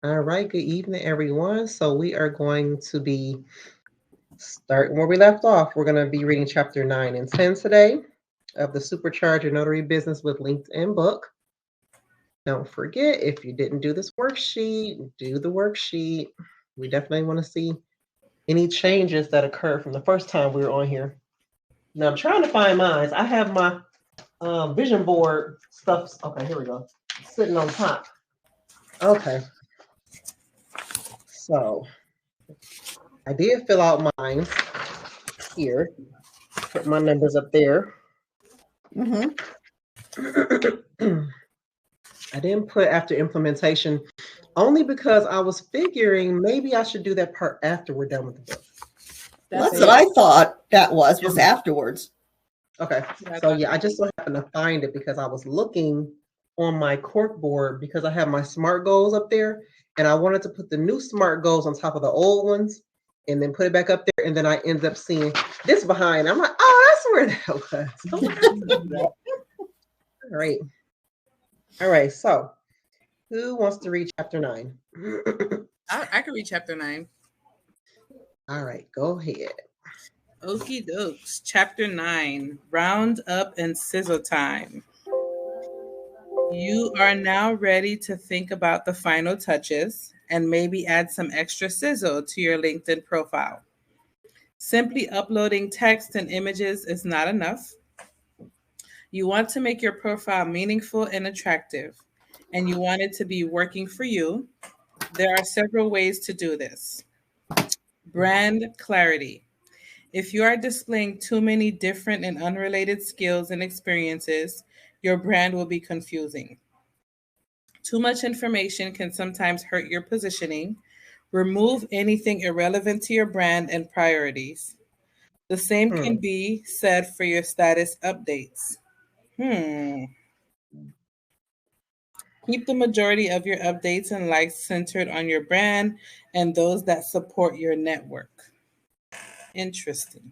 All right, good evening, everyone. So we are going to be starting where we left off. We're going to be reading chapter 9 and 10 today of the Supercharge Your Notary Business with LinkedIn book. Don't forget, if you didn't do this worksheet, do the worksheet. We definitely want to see any changes that occurred from the first time we were on here. Now I'm trying to find mine. I have my vision board stuff. Okay, here we go. Sitting on top. Okay, so I did fill out mine here. Put my numbers up there. Mm-hmm. I didn't put after implementation only because I was figuring maybe I should do that part after we're done with the book. That's what I thought that was afterwards. Okay. So yeah, I just so happened to find it because I was looking on my cork board because I have my SMART goals up there and I wanted to put the new SMART goals on top of the old ones and then put it back up there. And then I ended up seeing this behind. I'm like, oh, that's where that was. All right. All right. So who wants to read chapter 9? I can read chapter 9. All right, go ahead. Okie dokes. Chapter 9, Round Up and Sizzle Time. You are now ready to think about the final touches and maybe add some extra sizzle to your LinkedIn profile. Simply uploading text and images is not enough. You want to make your profile meaningful and attractive, and you want it to be working for you. There are several ways to do this. Brand clarity. If you are displaying too many different and unrelated skills and experiences, your brand will be confusing. Too much information can sometimes hurt your positioning. Remove anything irrelevant to your brand and priorities. The same can be said for your status updates. Keep the majority of your updates and likes centered on your brand and those that support your network. Interesting.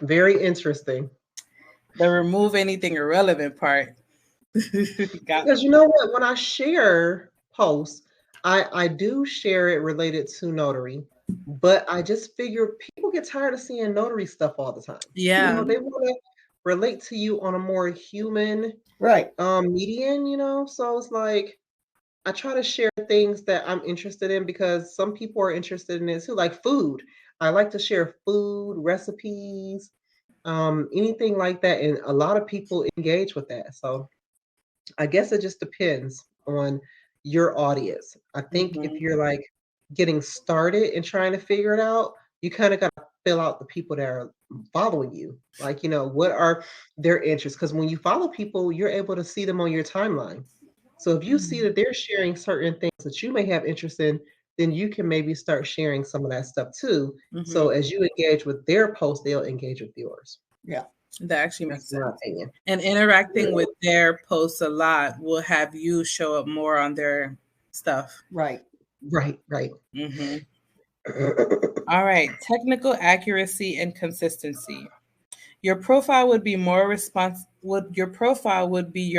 Very interesting. The remove anything irrelevant part. Because you know what? When I share posts, I do share it related to Notary, but I just figure people get tired of seeing Notary stuff all the time. Yeah. You know, they want to relate to you on a more human median, you know? So it's like I try to share things that I'm interested in because some people are interested in it too, like food. I like to share food, recipes, anything like that. And a lot of people engage with that. So I guess it just depends on your audience. I think if you're like getting started and trying to figure it out, you kind of got to fill out the people that are following you. Like, you know, what are their interests? Because when you follow people, you're able to see them on your timeline. So if you see that they're sharing certain things that you may have interest in, then you can maybe start sharing some of that stuff too. So as you engage with their posts, they'll engage with yours. Yeah. That actually makes sense. And interacting with their posts a lot will have you show up more on their stuff. Right. Mm-hmm. All right. Technical accuracy and consistency. Your profile would be your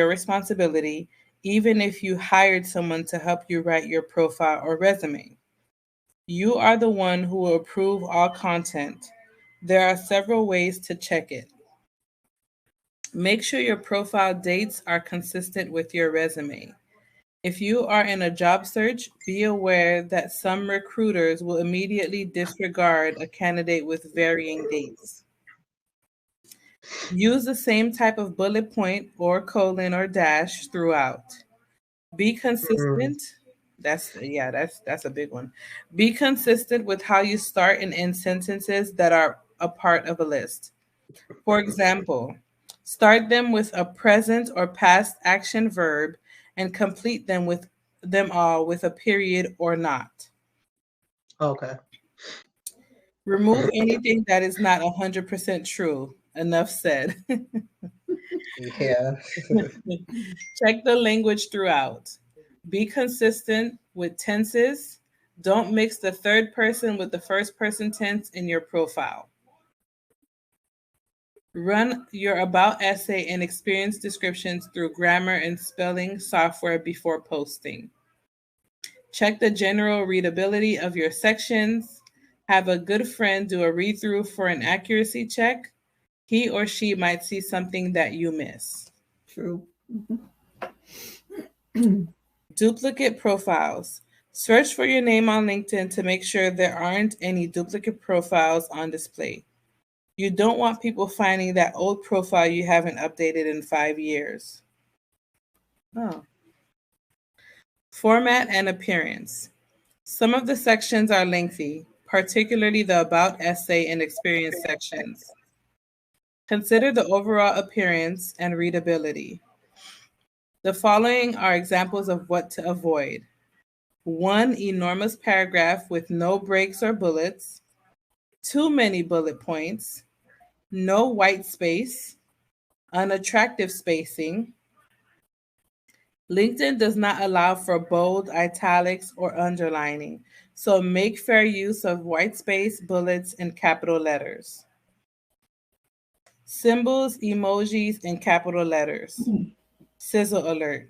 responsibility, even if you hired someone to help you write your profile or resume. You are the one who will approve all content. There are several ways to check it. Make sure your profile dates are consistent with your resume. If you are in a job search, be aware that some recruiters will immediately disregard a candidate with varying dates. Use the same type of bullet point or colon or dash throughout. Be consistent. That's a big one. Be consistent with how you start and end sentences that are a part of a list. For example, start them with a present or past action verb and complete them all with a period or not. Okay. Remove anything that is not 100% true. Enough said. Yeah. Check the language throughout. Be consistent with tenses. Don't mix the third person with the first person tense in your profile. Run your about essay and experience descriptions through grammar and spelling software before posting. Check the general readability of your sections. Have a good friend do a read through for an accuracy check. He or she might see something that you miss. True. Duplicate profiles. Search for your name on LinkedIn to make sure there aren't any duplicate profiles on display. You don't want people finding that old profile you haven't updated in 5 years. Oh. Format and appearance. Some of the sections are lengthy, particularly the About, Essay, and Experience sections. Consider the overall appearance and readability. The following are examples of what to avoid. One enormous paragraph with no breaks or bullets, too many bullet points, no white space, unattractive spacing. LinkedIn does not allow for bold, italics, or underlining, so make fair use of white space, bullets, and capital letters. Symbols, emojis, and capital letters. Sizzle alert.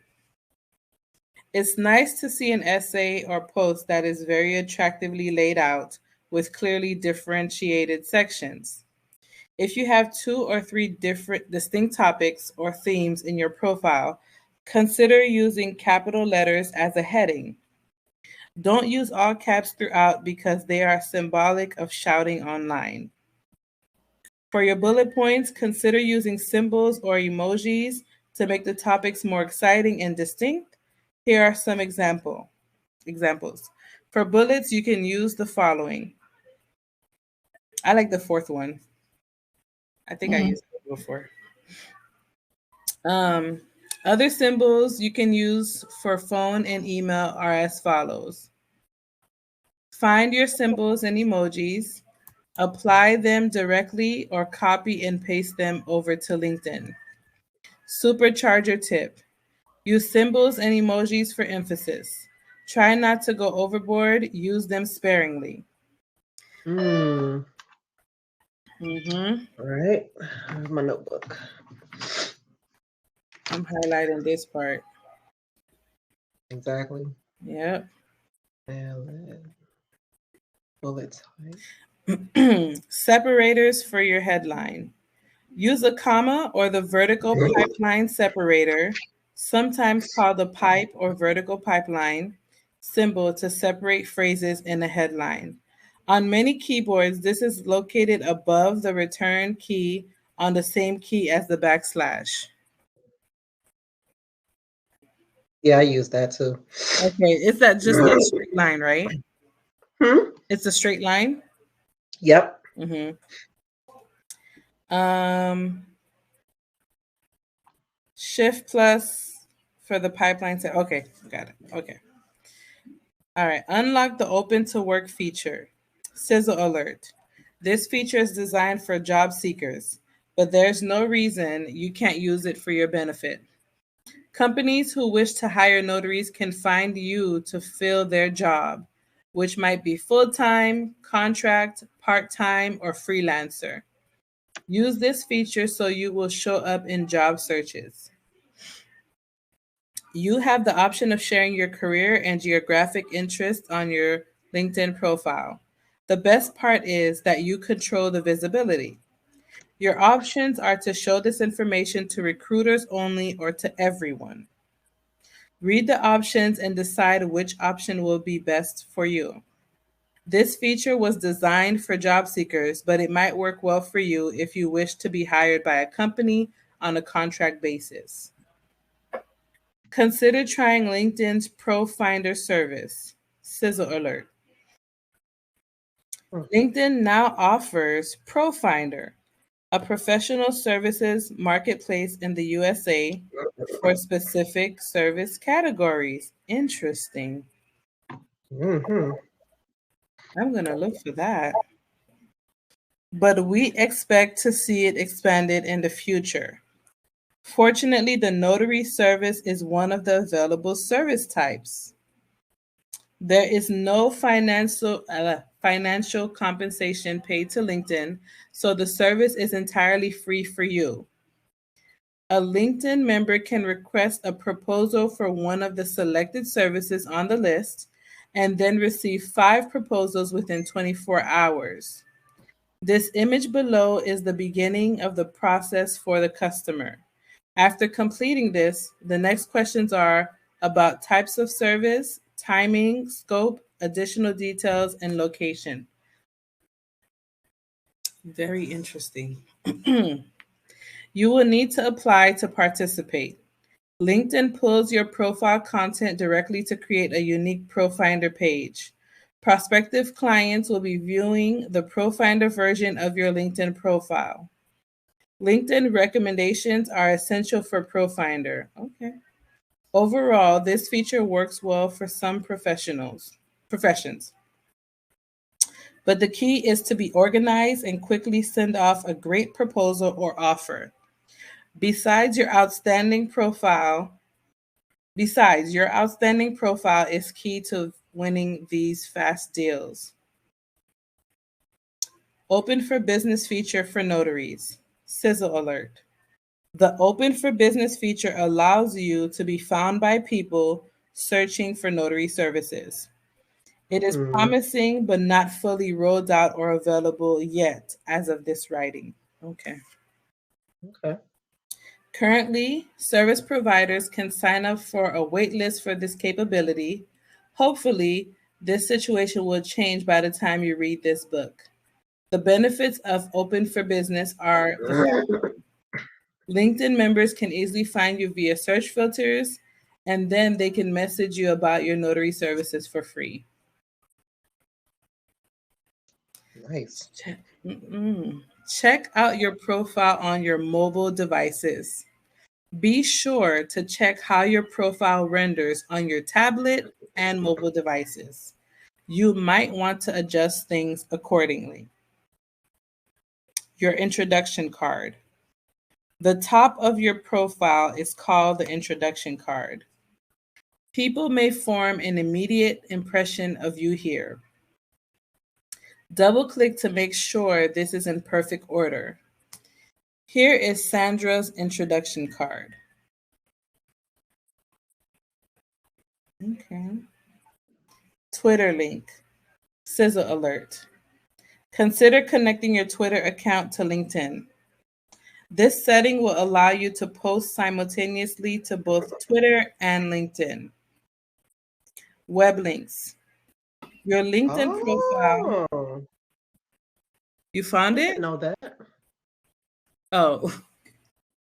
It's nice to see an essay or post that is very attractively laid out with clearly differentiated sections. If you have 2 or 3 different distinct topics or themes in your profile, consider using capital letters as a heading. Don't use all caps throughout because they are symbolic of shouting online. For your bullet points, consider using symbols or emojis to make the topics more exciting and distinct. Here are some examples. For bullets, you can use the following. I like the 4th one. I think I used it before. Other symbols you can use for phone and email are as follows. Find your symbols and emojis, apply them directly or copy and paste them over to LinkedIn. Supercharger tip. Use symbols and emojis for emphasis. Try not to go overboard. Use them sparingly. All right. I have my notebook. I'm highlighting this part. Exactly. Yep. Bullet type. Separators for your headline. Use a comma or the vertical pipeline separator, sometimes called the pipe or vertical pipeline symbol, to separate phrases in a headline. On many keyboards, this is located above the return key on the same key as the backslash. Yeah, I use that too. Okay, is that just a straight line, right? It's a straight line? Yep. Shift plus for the pipeline. Okay, got it. Okay. All right, unlock the open to work feature. Sizzle alert. This feature is designed for job seekers, but there's no reason you can't use it for your benefit. Companies who wish to hire notaries can find you to fill their job, which might be full-time, contract, part-time, or freelancer. Use this feature so you will show up in job searches. You have the option of sharing your career and geographic interests on your LinkedIn profile. The best part is that you control the visibility. Your options are to show this information to recruiters only or to everyone. Read the options and decide which option will be best for you. This feature was designed for job seekers, but it might work well for you if you wish to be hired by a company on a contract basis. Consider trying LinkedIn's Pro Finder service. Sizzle alert. LinkedIn now offers Pro Finder, a professional services marketplace in the USA for specific service categories. Interesting. I'm going to look for that. But we expect to see it expanded in the future. Fortunately, the notary service is one of the available service types. There is no financial compensation paid to LinkedIn, so the service is entirely free for you. A LinkedIn member can request a proposal for one of the selected services on the list, and then receive 5 proposals within 24 hours. This image below is the beginning of the process for the customer. After completing this, the next questions are about types of service, timing, scope, additional details, and location. Very interesting. You will need to apply to participate. LinkedIn pulls your profile content directly to create a unique ProFinder page. Prospective clients will be viewing the ProFinder version of your LinkedIn profile. LinkedIn recommendations are essential for ProFinder. Okay. Overall, this feature works well for some professions. But the key is to be organized and quickly send off a great proposal or offer. Besides, your outstanding profile is key to winning these fast deals. Open for Business feature for notaries. Sizzle alert. The Open for Business feature allows you to be found by people searching for notary services. It is promising, but not fully rolled out or available yet as of this writing. Okay. Currently, service providers can sign up for a wait list for this capability. Hopefully, this situation will change by the time you read this book. The benefits of Open for Business are the LinkedIn members can easily find you via search filters, and then they can message you about your notary services for free. Nice. Check out your profile on your mobile devices. Be sure to check how your profile renders on your tablet and mobile devices. You might want to adjust things accordingly. Your introduction card. The top of your profile is called the introduction card. People may form an immediate impression of you here. Double-click to make sure this is in perfect order. Here is Sandra's introduction card. Okay. Twitter link. Sizzle alert. Consider connecting your Twitter account to LinkedIn. This setting will allow you to post simultaneously to both Twitter and LinkedIn. Web links. Your LinkedIn profile. You found it? I didn't know that. Oh.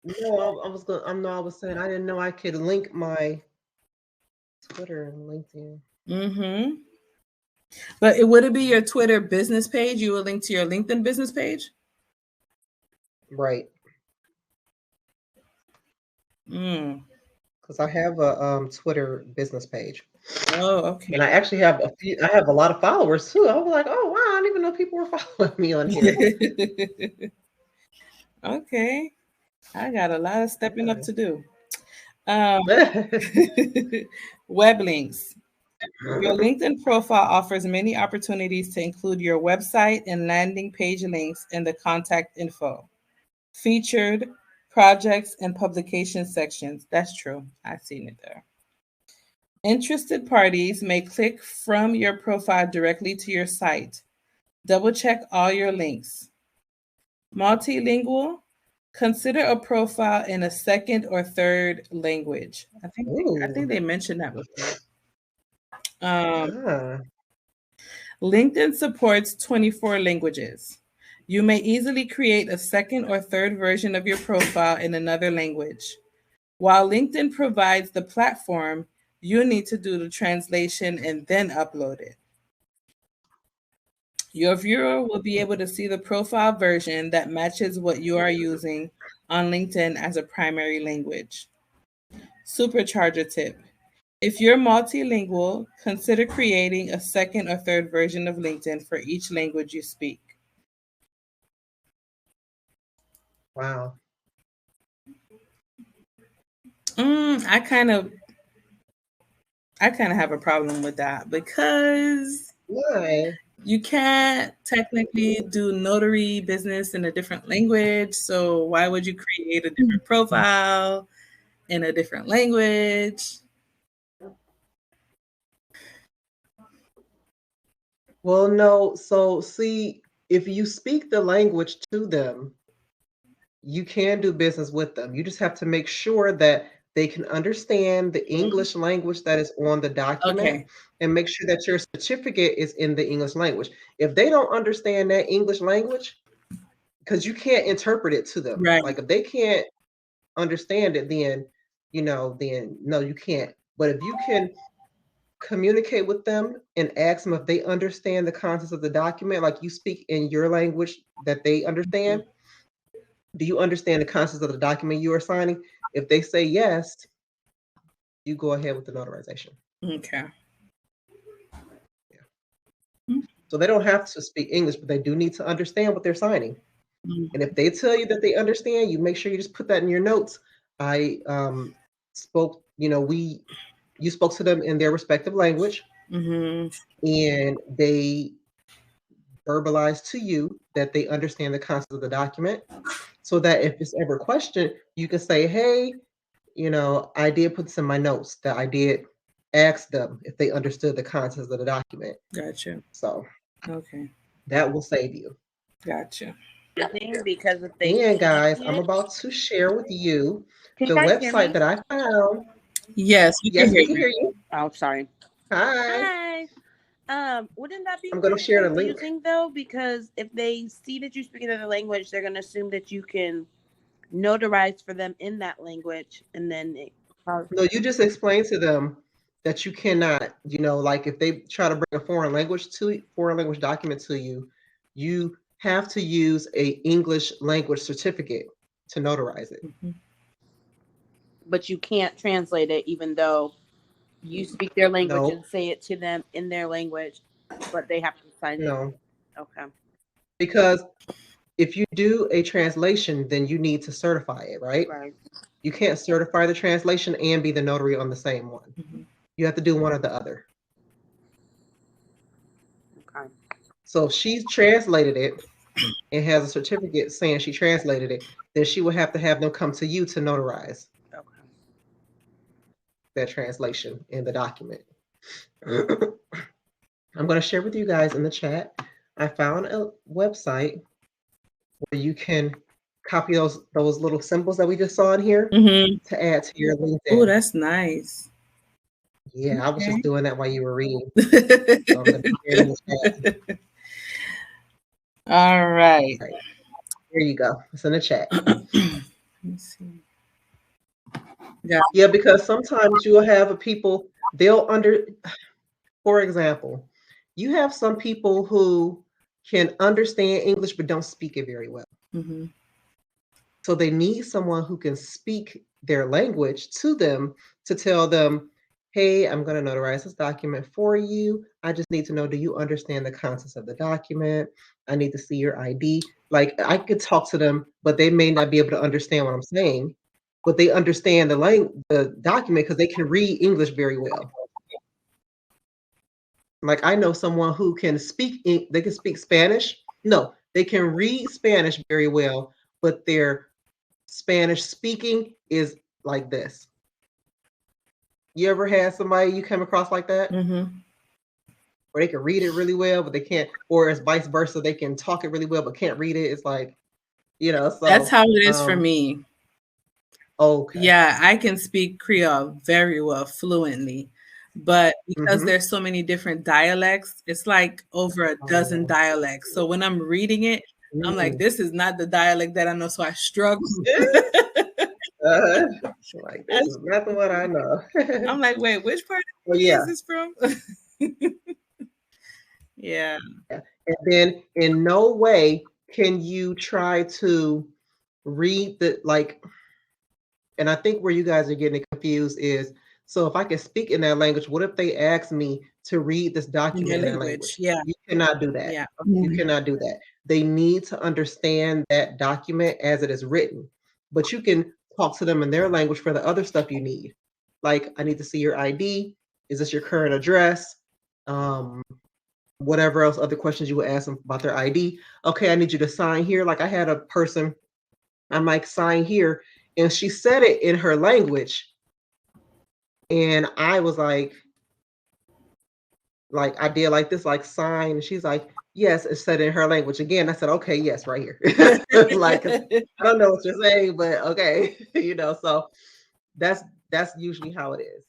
No, I was saying I didn't know I could link my Twitter and LinkedIn. Mm-hmm. But would it be your Twitter business page? You will link to your LinkedIn business page? Right. Because I have a Twitter business page. Oh, okay. And I actually have I have a lot of followers too. I was like, oh wow, I didn't even know people were following me on here. Okay. I got a lot of stepping up to do. Web links. Your LinkedIn profile offers many opportunities to include your website and landing page links in the contact info, featured, projects, and publication sections. That's true. I've seen it there. Interested parties may click from your profile directly to your site. Double check all your links. Multilingual. Consider a profile in a second or third language. I think they mentioned that before. LinkedIn supports 24 languages. You may easily create a second or third version of your profile in another language. While LinkedIn provides the platform, you need to do the translation and then upload it. Your viewer will be able to see the profile version that matches what you are using on LinkedIn as a primary language. Supercharger tip. If you're multilingual, consider creating a second or third version of LinkedIn for each language you speak. Wow. I kind of have a problem with that because you can't technically do notary business in a different language. So why would you create a different profile in a different language? Well, no. So, see, if you speak the language to them, you can do business with them. You just have to make sure that they can understand the English language that is on the document Okay. and make sure that your certificate is in the English language. If they don't understand that English language, because you can't interpret it to them. Right. Like if they can't understand it, then then no, you can't. But if you can communicate with them and ask them if they understand the contents of the document, like you speak in your language that they understand, do you understand the contents of the document you are signing? If they say yes, you go ahead with the notarization. Okay. So they don't have to speak English, but they do need to understand what they're signing. And if they tell you that they understand, you make sure you just put that in your notes. I spoke, you spoke to them in their respective language, and they verbalized to you that they understand the content of the document, so that if it's ever questioned, you can say, hey, I did put this in my notes that I did ask them if they understood the contents of the document. Gotcha. So okay, that will save you. Gotcha. Because if they And guys, I'm about to share with you Can the you guys hear website me? that I found. Yes, we can Yes, hear we can hear you. Oh, sorry. Hi. Wouldn't that be I'm going to share the link. confusing though? Because if they see that you speak another language, they're going to assume that you can notarize for them in that language, and then No, you just explain to them that you cannot, like if they try to bring a foreign language document to you, you have to use a English language certificate to notarize it. But you can't translate it, even though you speak their language No. and say it to them in their language, but they have to sign it. No. Okay. Because if you do a translation, then you need to certify it, right? Right. You can't certify the translation and be the notary on the same one. You have to do one or the other. Okay. So if she's translated it and has a certificate saying she translated it, then she would have to have them come to you to notarize that translation in the document. I'm going to share with you guys in the chat. I found a website where you can copy those little symbols that we just saw in here to add to your LinkedIn. Oh, that's nice. Yeah, okay. I was just doing that while you were reading. So I'm going to share in the chat. All right. Here you go. It's in the chat. Let me see. Yeah, because sometimes you'll have people, for example, you have some people who can understand English but don't speak it very well. So they need someone who can speak their language to them to tell them, hey, I'm going to notarize this document for you. I just need to know, do you understand the contents of the document? I need to see your ID. Like I could talk to them, but they may not be able to understand what I'm saying, but they understand the document because they can read English very well. Like I know someone who can they can speak Spanish. No, they can read Spanish very well, but their Spanish speaking is like this. You ever had somebody you come across like that? Or they can read it really well, but they can't, or it's vice versa. They can talk it really well, but can't read it. It's like, so that's how it is for me. Okay. Yeah, I can speak Creole very well, fluently. But because there's so many different dialects, it's like over a dozen dialects. So when I'm reading it, I'm like, this is not the dialect that I know. So I struggle. Like, this is not the one I know. I'm like, wait, which part is this from? Yeah. And then in no way can you try to read and I think where you guys are getting confused is, so if I can speak in that language, what if they ask me to read this document in that language? Yeah. You cannot do that. Yeah. You cannot do that. They need to understand that document as it is written, but you can talk to them in their language for the other stuff you need. Like, I need to see your ID. Is this your current address? Whatever else, other questions you would ask them about their ID. Okay, I need you to sign here. Like I had a person, I'm like, sign here. And she said it in her language. And I was like, like I did like this, like sign. And she's like, yes, it's said in her language. Again, I said, okay, yes, right here. Like, 'cause I don't know what you're saying, but okay, so that's usually how it is.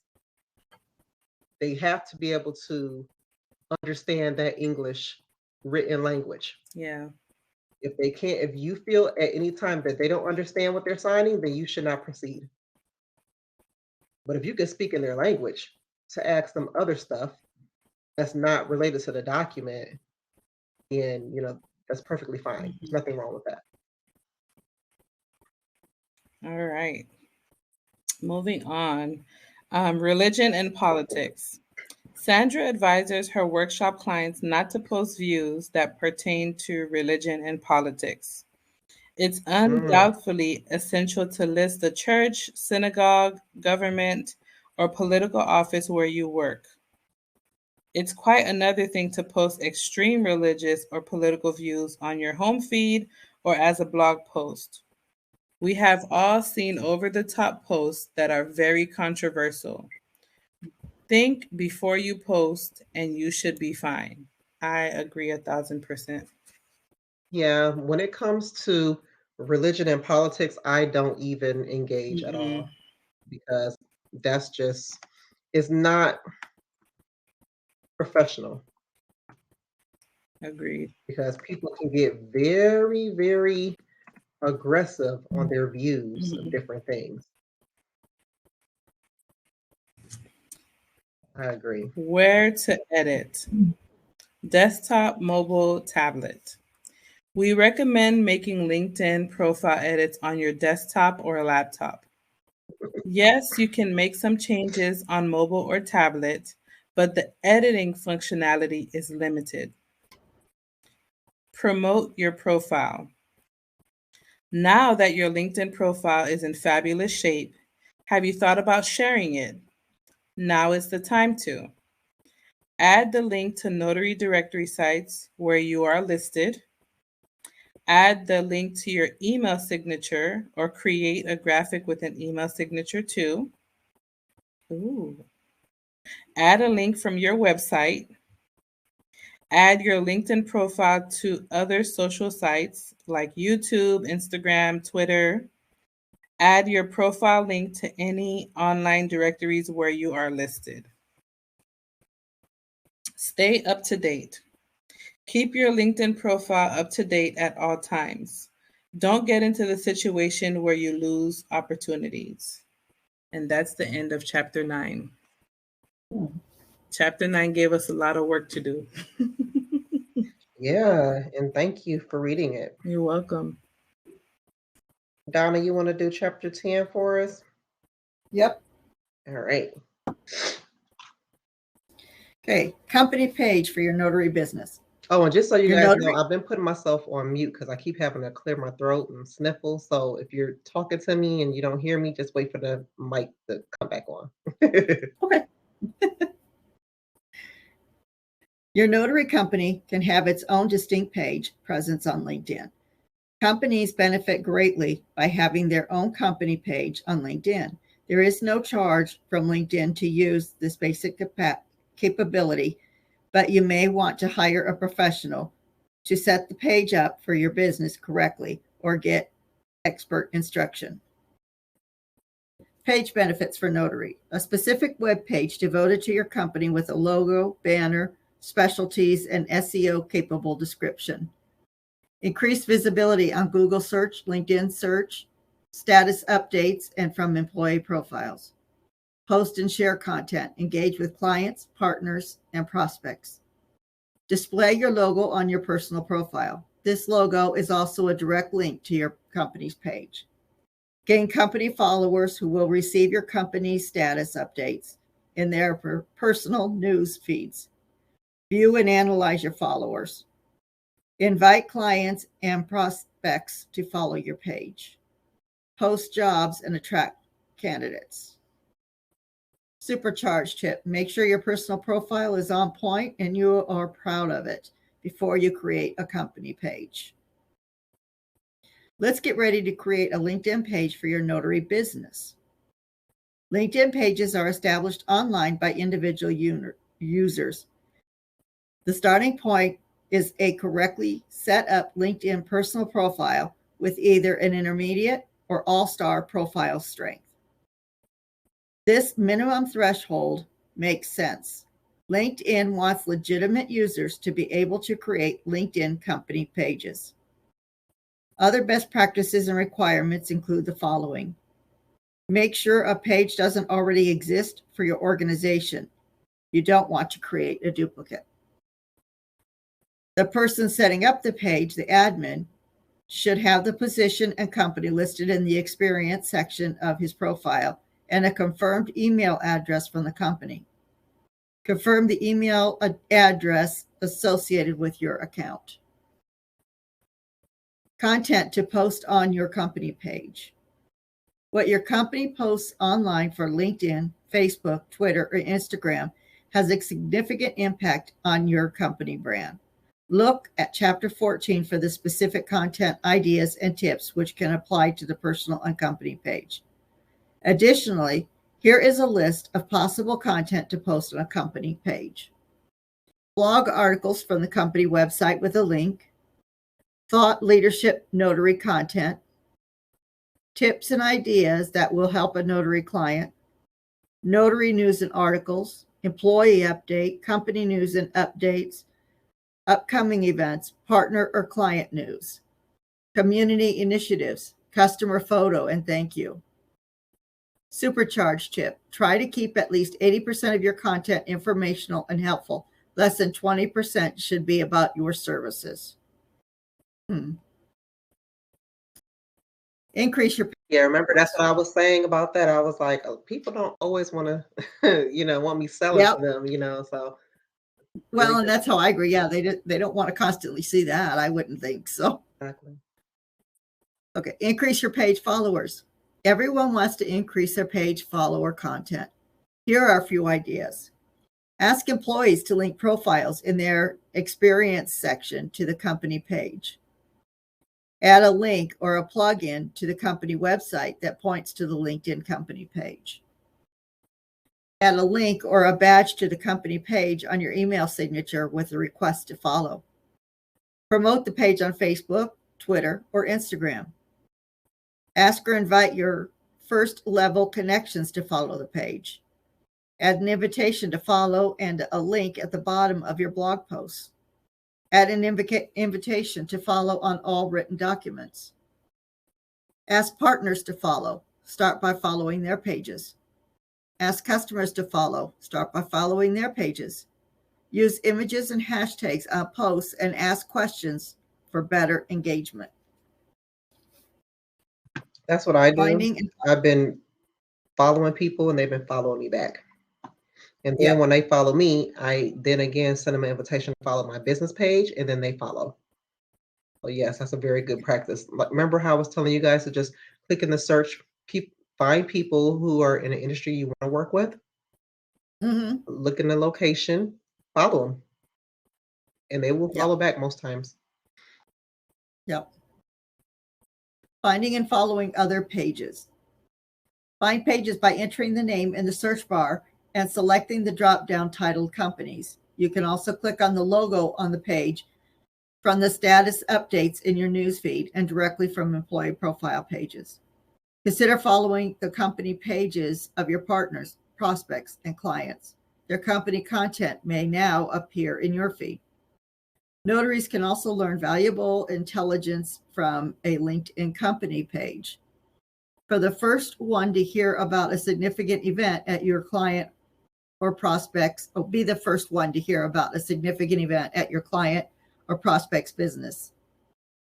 They have to be able to understand that English written language. Yeah. If they can't, if you feel at any time that they don't understand what they're signing, then you should not proceed. But if you can speak in their language to ask them other stuff that's not related to the document, then that's perfectly fine. There's nothing wrong with that. All right. Moving on. Religion and politics. Sandra advises her workshop clients not to post views that pertain to religion and politics. It's undoubtedly essential to list the church, synagogue, government, or political office where you work. It's quite another thing to post extreme religious or political views on your home feed or as a blog post. We have all seen over-the-top posts that are very controversial. Think before you post, and you should be fine. I agree 1,000%. Yeah, when it comes to religion and politics, I don't even engage at all because that's just it's not professional. Agreed. Because people can get very, very aggressive on their views of different things. I agree. Where to edit? Desktop, mobile, tablet. We recommend making LinkedIn profile edits on your desktop or laptop. Yes, you can make some changes on mobile or tablet, but the editing functionality is limited. Promote your profile. Now that your LinkedIn profile is in fabulous shape, have you thought about sharing it? Now is the time to. Add the link to Notary directory sites where you are listed. Add the link to your email signature or create a graphic with an email signature too. Ooh. Add a link from your website. Add your LinkedIn profile to other social sites like YouTube, Instagram, Twitter. Add your profile link to any online directories where you are listed. Stay up to date. Keep your LinkedIn profile up to date at all times. Don't get into the situation where you lose opportunities. And that's the end of chapter 9. Chapter 9 gave us a lot of work to do. Yeah, and thank you for reading it. You're welcome. Donna, you want to do chapter 10 for us? Yep. All right. Okay, company page for your notary business. Oh, and just so you Your guys notary- know, I've been putting myself on mute because I keep having to clear my throat and sniffle. So if you're talking to me and you don't hear me, just wait for the mic to come back on. Okay. Your notary company can have its own distinct page presence on LinkedIn. Companies benefit greatly by having their own company page on LinkedIn. There is no charge from LinkedIn to use this basic capability, but you may want to hire a professional to set the page up for your business correctly or get expert instruction. Page benefits for notary. A specific web page devoted to your company with a logo, banner, specialties, and SEO capable description. Increased visibility on Google search, LinkedIn search, status updates, and from employee profiles. Post and share content. Engage with clients, partners, and prospects. Display your logo on your personal profile. This logo is also a direct link to your company's page. Gain company followers who will receive your company's status updates in their personal news feeds. View and analyze your followers. Invite clients and prospects to follow your page. Post jobs and attract candidates. Supercharge tip. Make sure your personal profile is on point and you are proud of it before you create a company page. Let's get ready to create a LinkedIn page for your notary business. LinkedIn pages are established online by individual users. The starting point is a correctly set up LinkedIn personal profile with either an intermediate or all-star profile strength. This minimum threshold makes sense. LinkedIn wants legitimate users to be able to create LinkedIn company pages. Other best practices and requirements include the following. Make sure a page doesn't already exist for your organization. You don't want to create a duplicate. The person setting up the page, the admin, should have the position and company listed in the experience section of his profile and a confirmed email address from the company. Confirm the email address associated with your account. Content to post on your company page. What your company posts online for LinkedIn, Facebook, Twitter, or Instagram has a significant impact on your company brand. Look at Chapter 14 for the specific content ideas and tips which can apply to the personal and company page. Additionally, here is a list of possible content to post on a company page. Blog articles from the company website with a link, thought leadership notary content, tips and ideas that will help a notary client, notary news and articles, employee update, company news and updates, upcoming events, partner or client news, community initiatives, customer photo and thank you. Supercharge tip. Try to keep at least 80% of your content informational and helpful. Less than 20% should be about your services. Increase your... Yeah, remember that's what I was saying about that. I was like, oh, people don't always want to, want me selling to them, so. Well, really, and that's how I agree. Yeah, they don't want to constantly see that. I wouldn't think so. Exactly. Okay, increase your page followers. Everyone wants to increase their page follower content. Here are a few ideas. Ask employees to link profiles in their experience section to the company page. Add a link or a plugin to the company website that points to the LinkedIn company page. Add a link or a badge to the company page on your email signature with a request to follow. Promote the page on Facebook, Twitter, or Instagram. Ask or invite your first level connections to follow the page. Add an invitation to follow and a link at the bottom of your blog posts. Add an invitation to follow on all written documents. Ask partners to follow. Start by following their pages. Ask customers to follow. Start by following their pages. Use images and hashtags on posts and ask questions for better engagement. That's what I do. I've been following people and they've been following me back. And then when they follow me, I then again send them an invitation to follow my business page and then they follow. So yes, that's a very good practice. Remember how I was telling you guys to just click in the search, find people who are in an industry you want to work with, look in the location, follow them, and they will follow back most times. Yep. Finding and following other pages. Find pages by entering the name in the search bar and selecting the drop-down titled companies. You can also click on the logo on the page from the status updates in your newsfeed and directly from employee profile pages. Consider following the company pages of your partners, prospects, and clients. Their company content may now appear in your feed. Notaries can also learn valuable intelligence from a LinkedIn company page. For the first one to hear about a significant event at your client or prospects, or be the first one to hear about a significant event at your client or prospect's business.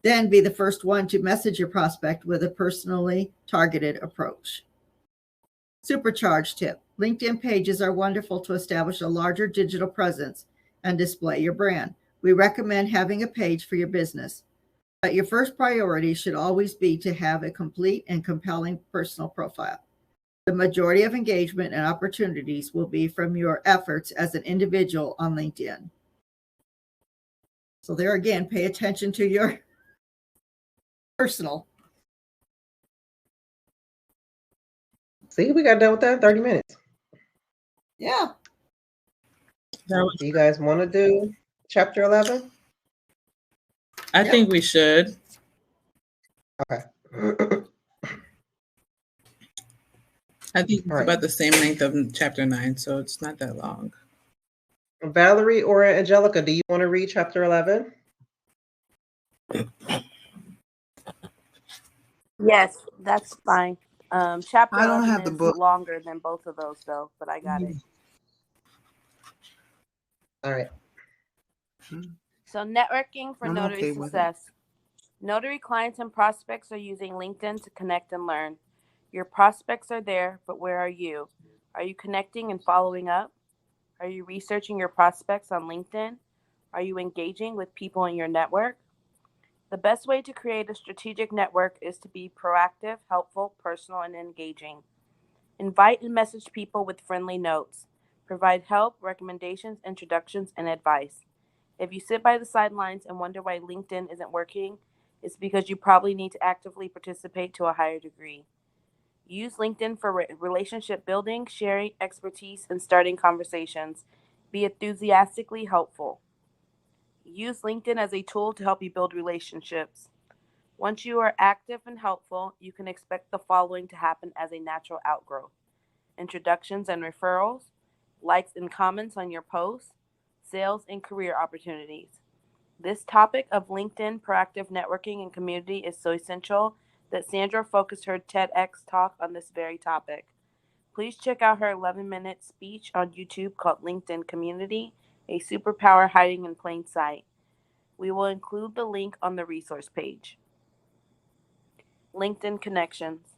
Then be the first one to message your prospect with a personally targeted approach. Supercharge tip. LinkedIn pages are wonderful to establish a larger digital presence and display your brand. We recommend having a page for your business, but your first priority should always be to have a complete and compelling personal profile. The majority of engagement and opportunities will be from your efforts as an individual on LinkedIn. So there again, pay attention to your personal. See, we got done with that in 30 minutes. Yeah. Do you guys want to do Chapter 11? I think we should. Okay. I think it's All right. about the same length of chapter 9, so it's not that long. Valerie or Angelica, do you want to read chapter 11? Yes, that's fine. Chapter I don't 11 have the is book. longer than both of those, though, but I got it. All right. So, networking for I'm notary okay with it. success. Notary clients and prospects are using LinkedIn to connect and learn. Your prospects are there, but where are you? Are you connecting and following up? Are you researching your prospects on LinkedIn? Are you engaging with people in your network? The best way to create a strategic network is to be proactive, helpful, personal, and engaging. Invite and message people with friendly notes. Provide help, recommendations, introductions, and advice. If you sit by the sidelines and wonder why LinkedIn isn't working, it's because you probably need to actively participate to a higher degree. Use LinkedIn for relationship building, sharing expertise, and starting conversations. Be enthusiastically helpful. Use LinkedIn as a tool to help you build relationships. Once you are active and helpful, you can expect the following to happen as a natural outgrowth: introductions and referrals, likes and comments on your posts, sales and career opportunities. This topic of LinkedIn proactive networking and community is so essential that Sandra focused her TEDx talk on this very topic. Please check out her 11-minute speech on YouTube called LinkedIn Community, a superpower hiding in plain sight. We will include the link on the resource page. LinkedIn connections.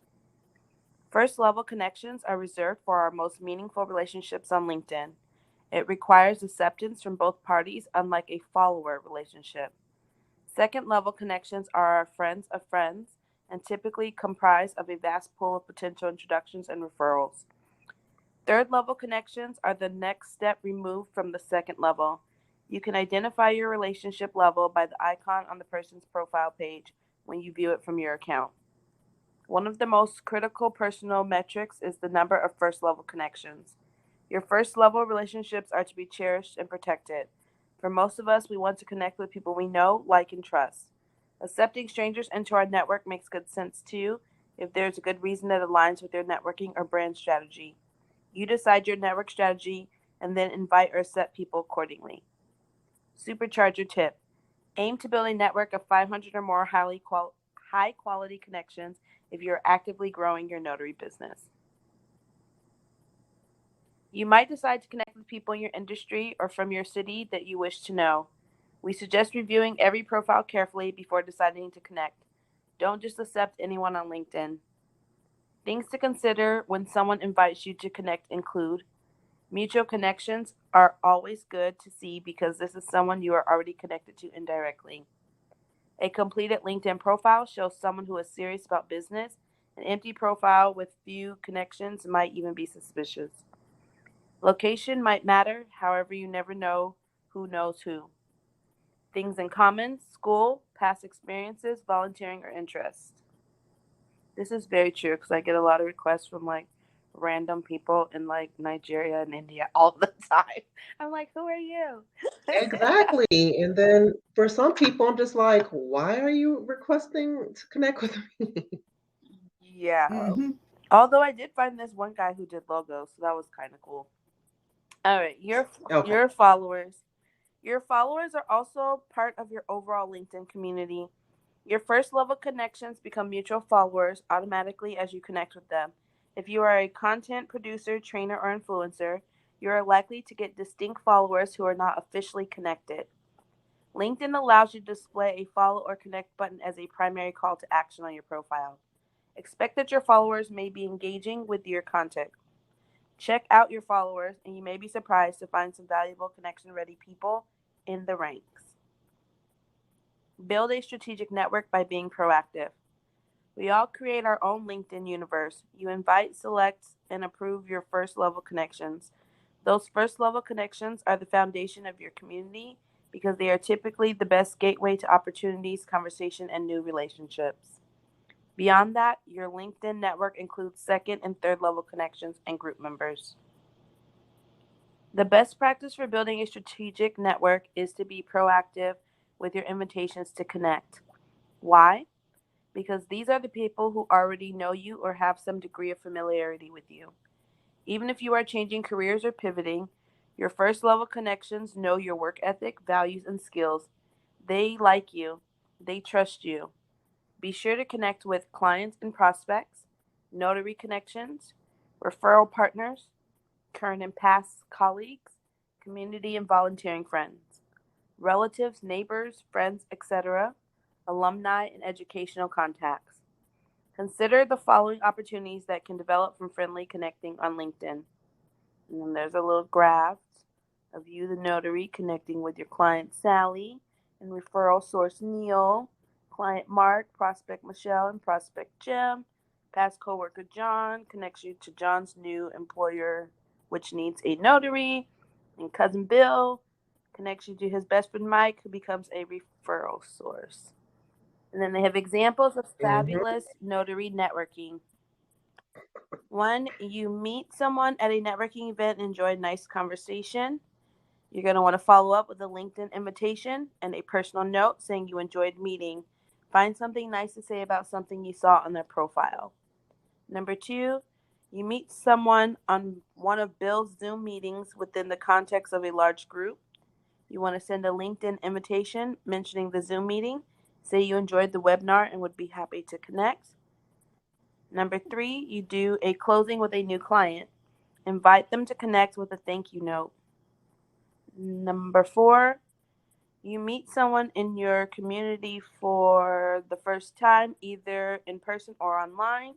First level connections are reserved for our most meaningful relationships on LinkedIn. It requires acceptance from both parties, unlike a follower relationship. Second level connections are our friends of friends and typically comprise of a vast pool of potential introductions and referrals. Third level connections are the next step removed from the second level. You can identify your relationship level by the icon on the person's profile page when you view it from your account. One of the most critical personal metrics is the number of first level connections. Your first level relationships are to be cherished and protected. For most of us, we want to connect with people we know, like, and trust. Accepting strangers into our network makes good sense too, if there's a good reason that aligns with your networking or brand strategy. You decide your network strategy and then invite or accept people accordingly. Supercharge your tip. Aim to build a network of 500 or more high quality connections if you're actively growing your notary business. You might decide to connect with people in your industry or from your city that you wish to know. We suggest reviewing every profile carefully before deciding to connect. Don't just accept anyone on LinkedIn. Things to consider when someone invites you to connect include: mutual connections are always good to see because this is someone you are already connected to indirectly. A completed LinkedIn profile shows someone who is serious about business. An empty profile with few connections might even be suspicious. Location might matter, however, you never know who knows who. Things in common: school, past experiences, volunteering, or interests. This is very true because I get a lot of requests from like random people in like Nigeria and India all the time. I'm like, who are you? Exactly. And then for some people, I'm just like, why are you requesting to connect with me? Yeah. Mhm. Although I did find this one guy who did logos, so that was kind of cool. All right, Okay. your followers. Your followers are also part of your overall LinkedIn community. Your first level connections become mutual followers automatically as you connect with them. If you are a content producer, trainer, or influencer, you are likely to get distinct followers who are not officially connected. LinkedIn allows you to display a follow or connect button as a primary call to action on your profile. Expect that your followers may be engaging with your content. Check out your followers, and you may be surprised to find some valuable connection ready people in the ranks. Build a strategic network by being proactive. We all create our own LinkedIn universe. You invite, select, and approve your first level connections. Those first level connections are the foundation of your community because they are typically the best gateway to opportunities, conversation, and new relationships. Beyond that, your LinkedIn network includes second and third level connections and group members. The best practice for building a strategic network is to be proactive with your invitations to connect. Why? Because these are the people who already know you or have some degree of familiarity with you. Even if you are changing careers or pivoting, your first level connections know your work ethic, values, and skills. They like you, they trust you. Be sure to connect with clients and prospects, notary connections, referral partners, current and past colleagues, community and volunteering friends, relatives, neighbors, friends, etc., alumni, and educational contacts. Consider the following opportunities that can develop from friendly connecting on LinkedIn. And then there's a little graph of you, the notary, connecting with your client Sally and referral source Neil, client Mark, prospect Michelle, and prospect Jim. Past coworker John connects you to John's new employer, which needs a notary. And cousin Bill connects you to his best friend Mike, who becomes a referral source. And then they have examples of fabulous notary networking. 1, you meet someone at a networking event and enjoy a nice conversation. You're going to want to follow up with a LinkedIn invitation and a personal note saying you enjoyed meeting. Find something nice to say about something you saw on their profile. Number 2, you meet someone on one of Bill's Zoom meetings within the context of a large group. You want to send a LinkedIn invitation mentioning the Zoom meeting. Say you enjoyed the webinar and would be happy to connect. Number 3, you do a closing with a new client. Invite them to connect with a thank you note. Number 4, you meet someone in your community for the first time, either in person or online.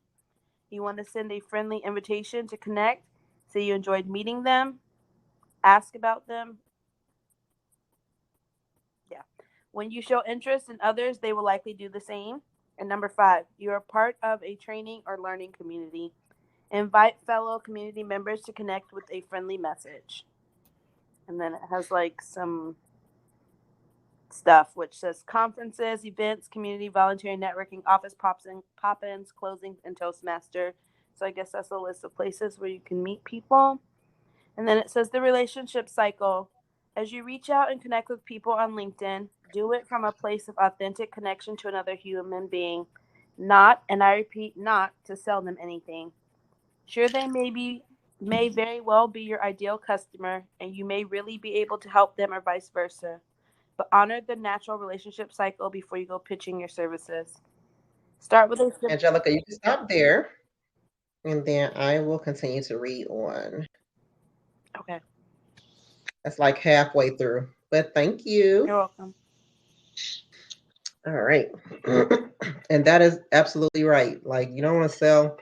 You want to send a friendly invitation to connect. Say you enjoyed meeting them. Ask about them. When you show interest in others, they will likely do the same. And number 5, you are part of a training or learning community. Invite fellow community members to connect with a friendly message. And then it has like some stuff which says conferences, events, community, volunteering, networking, office pop-ins, closings, and Toastmaster. So I guess that's a list of places where you can meet people. And then it says the relationship cycle. As you reach out and connect with people on LinkedIn, do it from a place of authentic connection to another human being, not, and I repeat, not to sell them anything. Sure, they may very well be your ideal customer, and you may really be able to help them or vice versa. But honor the natural relationship cycle before you go pitching your services. Start with a Angelica, you can stop there, and then I will continue to read on. Okay. That's like halfway through, but thank you. You're welcome. All right. And that is absolutely right. Like, you don't want to sell.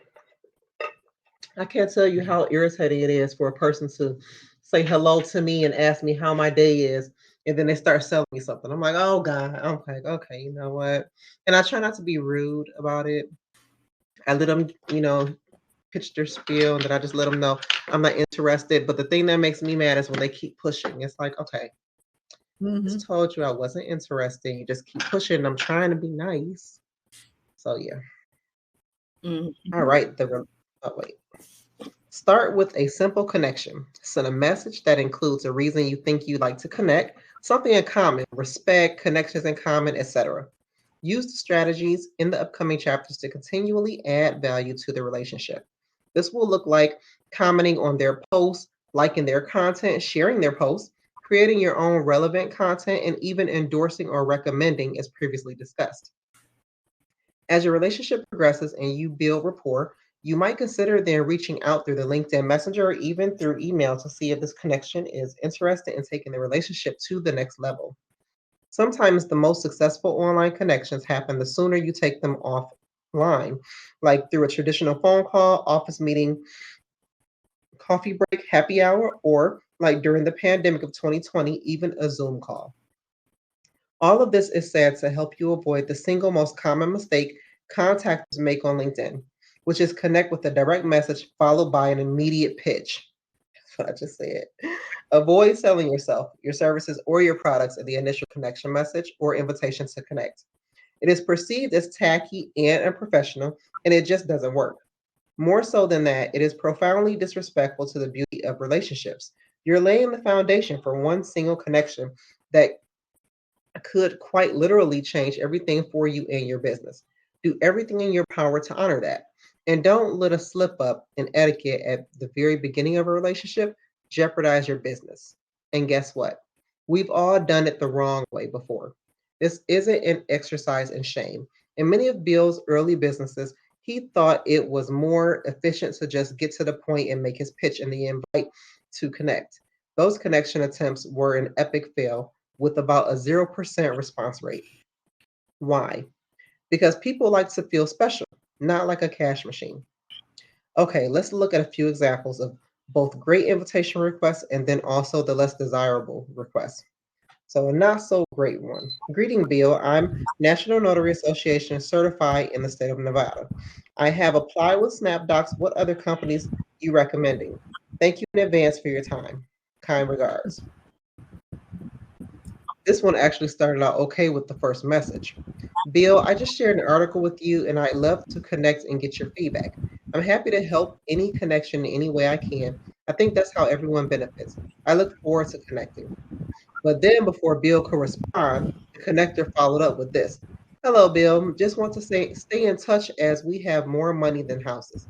I can't tell you how irritating it is for a person to say hello to me and ask me how my day is, and then they start selling me something. I'm like, oh God. I'm like, okay, you know what? And I try not to be rude about it. I let them, pitch their spiel, and then I just let them know I'm not interested. But the thing that makes me mad is when they keep pushing. It's like, okay, I just told you I wasn't interested. You just keep pushing. I'm trying to be nice. So yeah. All right. Wait. Start with a simple connection. Send a message that includes a reason you think you'd like to connect, something in common, respect, connections in common, etc. Use the strategies in the upcoming chapters to continually add value to the relationship. This will look like commenting on their posts, liking their content, sharing their posts, creating your own relevant content, and even endorsing or recommending as previously discussed. As your relationship progresses and you build rapport, you might consider then reaching out through the LinkedIn Messenger or even through email to see if this connection is interested in taking the relationship to the next level. Sometimes the most successful online connections happen the sooner you take them offline, like through a traditional phone call, office meeting, coffee break, happy hour, or like during the pandemic of 2020, even a Zoom call. All of this is said to help you avoid the single most common mistake contactors make on LinkedIn, which is connect with a direct message followed by an immediate pitch. That's what I just said. Avoid selling yourself, your services, or your products in the initial connection message or invitation to connect. It is perceived as tacky and unprofessional, and it just doesn't work. More so than that, it is profoundly disrespectful to the beauty of relationships. You're laying the foundation for one single connection that could quite literally change everything for you and your business. Do everything in your power to honor that. And don't let a slip up in etiquette at the very beginning of a relationship jeopardize your business. And guess what? We've all done it the wrong way before. This isn't an exercise in shame. In many of Bill's early businesses, he thought it was more efficient to just get to the point and make his pitch in the invite to connect. Those connection attempts were an epic fail with about a 0% response rate. Why? Because people like to feel special, not like a cash machine. Okay, let's look at a few examples of both great invitation requests and then also the less desirable requests. So a not so great one. Greeting, Bill. I'm National Notary Association certified in the state of Nevada. I have applied with SnapDocs. What other companies you recommending? Thank you in advance for your time. Kind regards. This one actually started out okay with the first message. Bill, I just shared an article with you and I'd love to connect and get your feedback. I'm happy to help any connection in any way I can. I think that's how everyone benefits. I look forward to connecting. But then before Bill could respond, the connector followed up with this. Hello, Bill. Just want to say stay in touch as we have more money than houses.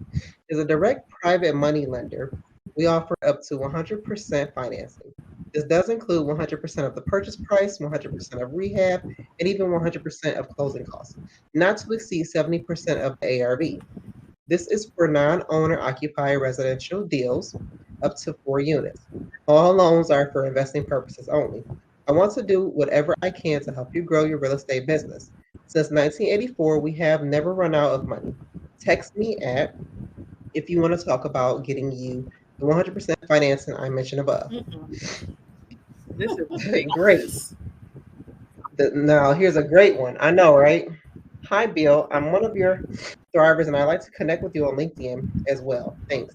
As a direct private money lender, we offer up to 100% financing. This does include 100% of the purchase price, 100% of rehab, and even 100% of closing costs, not to exceed 70% of the ARV. This is for non-owner occupied residential deals up to 4 units. All loans are for investing purposes only. I want to do whatever I can to help you grow your real estate business. Since 1984, we have never run out of money. Text me at if you want to talk about getting you the 100% financing I mentioned above. This is great. Now, here's a great one. I know, right? Hi, Bill. I'm one of your thrivers, and I'd like to connect with you on LinkedIn as well. Thanks.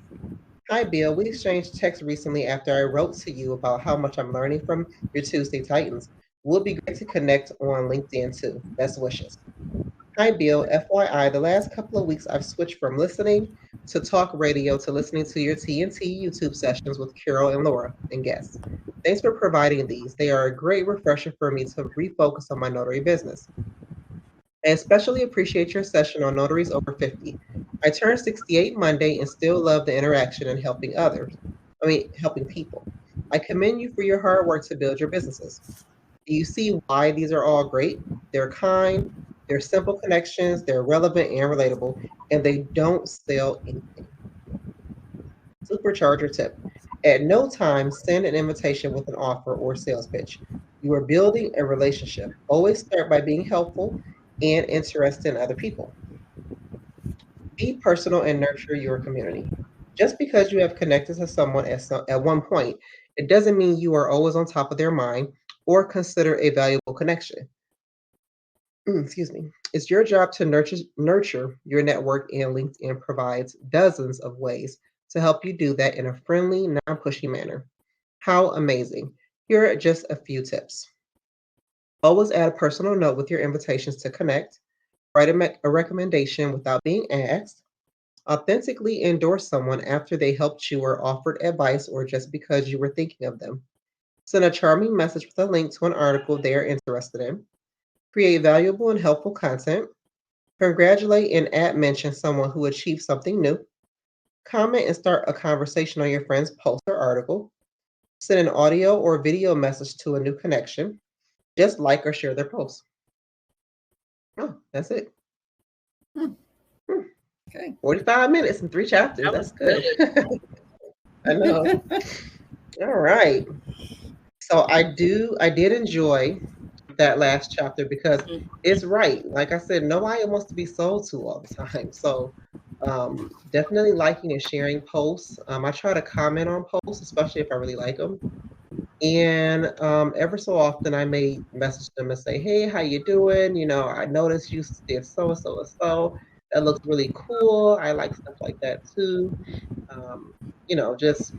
Hi, Bill. We exchanged texts recently after I wrote to you about how much I'm learning from your Tuesday Titans. Would be great to connect on LinkedIn too. Best wishes. Hi, Bill. FYI, the last couple of weeks I've switched from listening to talk radio to listening to your TNT YouTube sessions with Carol and Laura and guests. Thanks for providing these. They are a great refresher for me to refocus on my notary business. I especially appreciate your session on notaries over 50. I turned 68 Monday and still love the interaction and helping people. I commend you for your hard work to build your businesses. Do you see why these are all great? They're kind, they're simple connections, they're relevant and relatable, and they don't sell anything. Supercharger tip. At no time, send an invitation with an offer or sales pitch. You are building a relationship. Always start by being helpful and interested in other people. Be personal and nurture your community. Just because you have connected to someone at one point, it doesn't mean you are always on top of their mind or consider a valuable connection. Excuse me. It's your job to nurture your network, and LinkedIn provides dozens of ways to help you do that in a friendly, non-pushy manner. How amazing. Here are just a few tips. Always add a personal note with your invitations to connect. Write a recommendation without being asked. Authentically endorse someone after they helped you or offered advice or just because you were thinking of them. Send a charming message with a link to an article they are interested in. Create valuable and helpful content. Congratulate and mention someone who achieved something new. Comment and start a conversation on your friend's post or article. Send an audio or video message to a new connection. Just like or share their post. Oh, that's it. Okay. 45 minutes and 3 chapters. That's good. I know. All right. So I did enjoy that last chapter because it's right. Like I said, nobody wants to be sold to all the time. So definitely liking and sharing posts. I try to comment on posts, especially if I really like them. And ever so often I may message them and say, hey, how you doing? You know, I noticed you did so and so and so. That looks really cool. I like stuff like that too. You know, just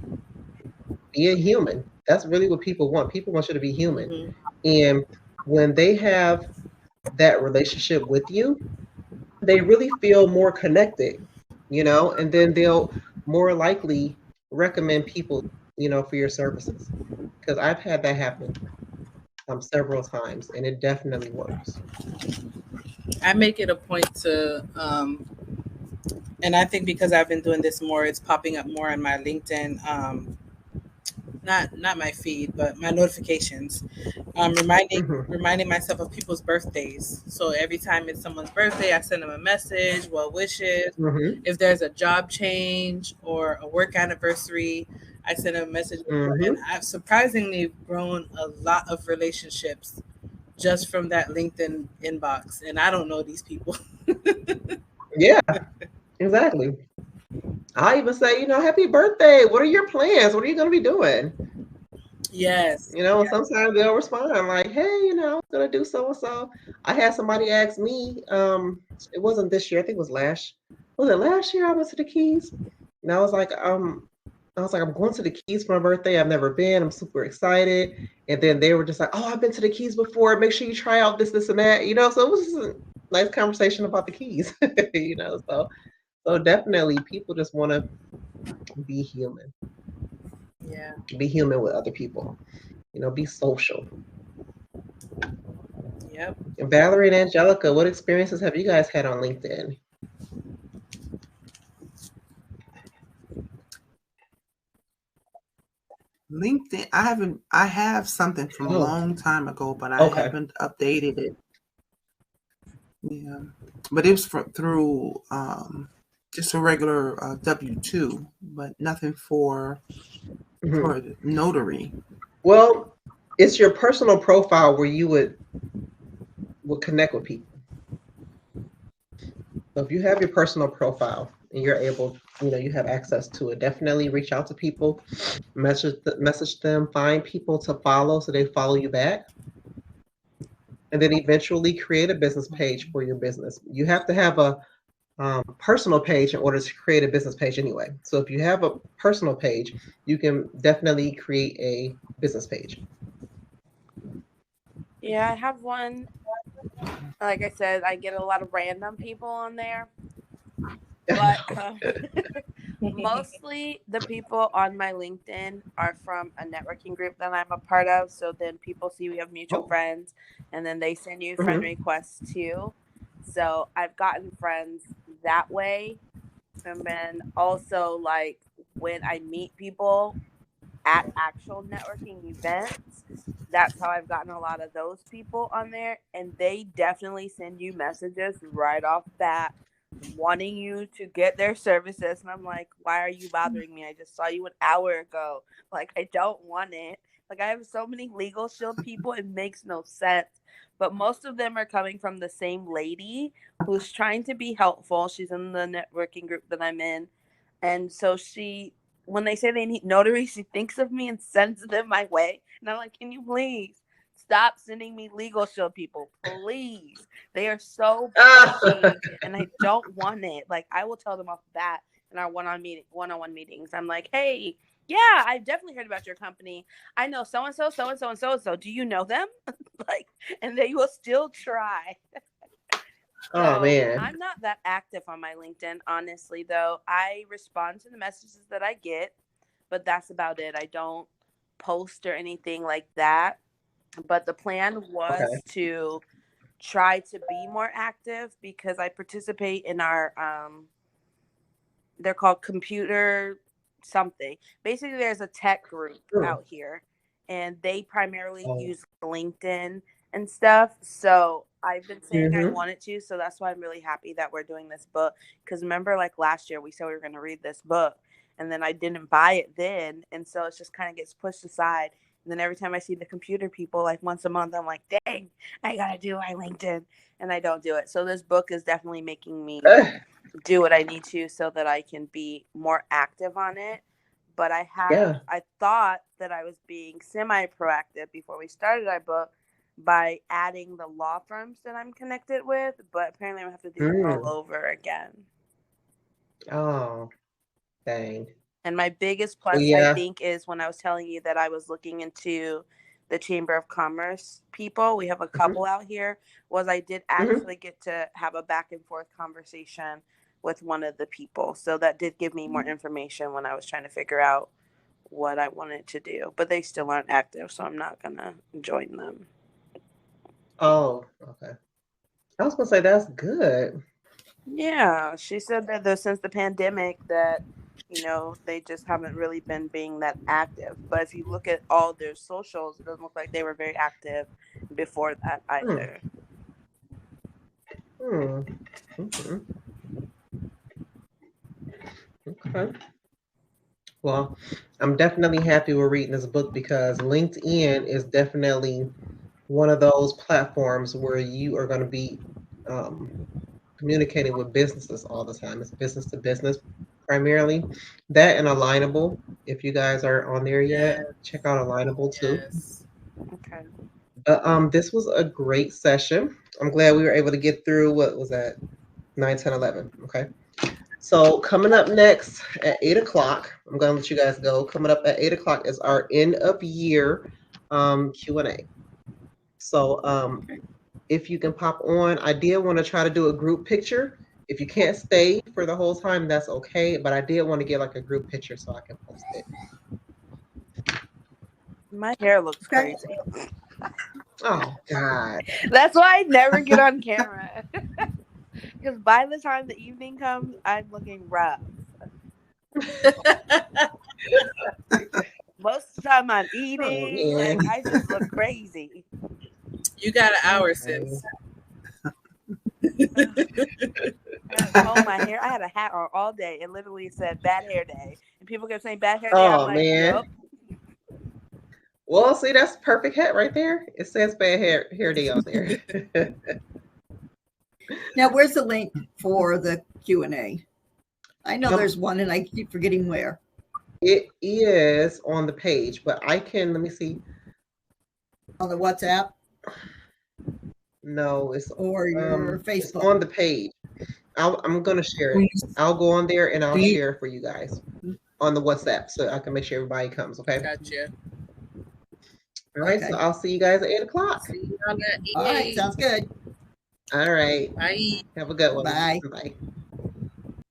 being human. That's really what people want. People want you to be human. And when they have that relationship with you, they really feel more connected, you know, and then they'll more likely recommend people for your services. Because I've had that happen several times, and it definitely works. I make it a point to, and I think because I've been doing this more, it's popping up more on my LinkedIn, not my feed, but my notifications, reminding myself of people's birthdays. So every time it's someone's birthday, I send them a message, well wishes. If there's a job change or a work anniversary, I send them a message. And I've surprisingly grown a lot of relationships just from that LinkedIn inbox. And I don't know these people. Yeah, exactly. I even say, happy birthday. What are your plans? What are you going to be doing? Yes. And sometimes they'll respond like, hey, I was going to do so-and-so. I had somebody ask me, it wasn't this year. I think it was last year I went to the Keys? And I was like, I'm going to the Keys for my birthday. I've never been. I'm super excited. And then they were just like, oh, I've been to the Keys before. Make sure you try out this, and that, so it was just a nice conversation about the Keys, so definitely people just want to be human. Yeah. Be human with other people. Be social. Yep. And Valerie and Angelica, what experiences have you guys had on LinkedIn? LinkedIn, I have something from a long time ago, but I haven't updated it. Yeah, but it was through just a regular W-2, but nothing for Notary. Well, it's your personal profile where you would connect with people. So if you have your personal profile and you're able, you have access to it, definitely reach out to people, message them, find people to follow so they follow you back. And then eventually create a business page for your business. You have to have a personal page in order to create a business page anyway. So if you have a personal page, you can definitely create a business page. Yeah, I have one. Like I said, I get a lot of random people on there. But mostly the people on my LinkedIn are from a networking group that I'm a part of. So then people see we have mutual friends, and then they send you friend requests too. So I've gotten friends that way. And then also, like, when I meet people at actual networking events, that's how I've gotten a lot of those people on there. And they definitely send you messages right off bat wanting you to get their services. And I'm like, why are you bothering me? I just saw you an hour ago. Like, I don't want it. Like, I have so many Legal Shield people, it makes no sense. But most of them are coming from the same lady who's trying to be helpful. She's in the networking group that I'm in. And so when they say they need Notary, she thinks of me and sends them my way. And I'm like, can you please stop sending me Legal Shield people? Please. They are so pushy and I don't want it. Like, I will tell them off the bat in our one-on-one meetings. I'm like, hey, yeah, I've definitely heard about your company. I know so-and-so, so-and-so, and so-and-so. Do you know them? Like, and they will still try. Oh, man. I'm not that active on my LinkedIn, honestly, though. I respond to the messages that I get, but that's about it. I don't post or anything like that. But the plan was to try to be more active because I participate in our, they're called computer something. Basically, there's a tech group out here, and they primarily use LinkedIn and stuff. So I've been saying I wanted to, so that's why I'm really happy that we're doing this book. Because remember, like last year, we said we were going to read this book, and then I didn't buy it then, and so it just kind of gets pushed aside. And then every time I see the computer people, like once a month, I'm like, dang, I gotta do my LinkedIn, and I don't do it. So this book is definitely making me do what I need to so that I can be more active on it. But I thought that I was being semi-proactive before we started our book by adding the law firms that I'm connected with, but apparently I'm going to have to do it all over again. Oh, dang. And my biggest plus, I think, is when I was telling you that I was looking into the Chamber of Commerce people, we have a couple out here, was I did actually get to have a back and forth conversation with one of the people. So that did give me more information when I was trying to figure out what I wanted to do, but they still aren't active, so I'm not gonna join them. Oh, okay. I was gonna say that's good. Yeah, she said that since the pandemic that they just haven't really been being that active. But if you look at all their socials, it doesn't look like they were very active before that either. Mm-hmm. Okay. Well, I'm definitely happy we're reading this book because LinkedIn is definitely one of those platforms where you are going to be communicating with businesses all the time. It's business to business primarily. That and Alignable. If you guys are on there yet, check out Alignable too. Yes. Okay. But this was a great session. I'm glad we were able to get through, what was that, 9, 10, 11. Okay. So coming up next at 8 o'clock, I'm going to let you guys go. Coming up at 8 o'clock is our end of year Q&A. So if you can pop on, I did want to try to do a group picture. If you can't stay for the whole time, that's okay. But I did want to get like a group picture so I can post it. My hair looks crazy. Oh, God. That's why I never get on camera. Because by the time the evening comes, I'm looking rough. Most of the time I'm eating. Like, I just look crazy. You got an hour, sis. My hair. I had a hat on all day. It literally said bad hair day. And people kept saying bad hair day. Oh, I'm like, man. nope. Well, see, that's perfect hat right there. It says bad hair day on there. Now, where's the link for the Q&A? I know there's one, and I keep forgetting where. It is on the page, but I can, let me see. On the WhatsApp? No, it's or your Facebook. It's on the page. I'm going to share it. I'll go on there and I'll share it for you guys on the WhatsApp so I can make sure everybody comes. Okay. Gotcha. All right. Okay. So I'll see you guys at 8 o'clock. All right. Sounds good. All right. Bye. Have a good one. Bye. Bye.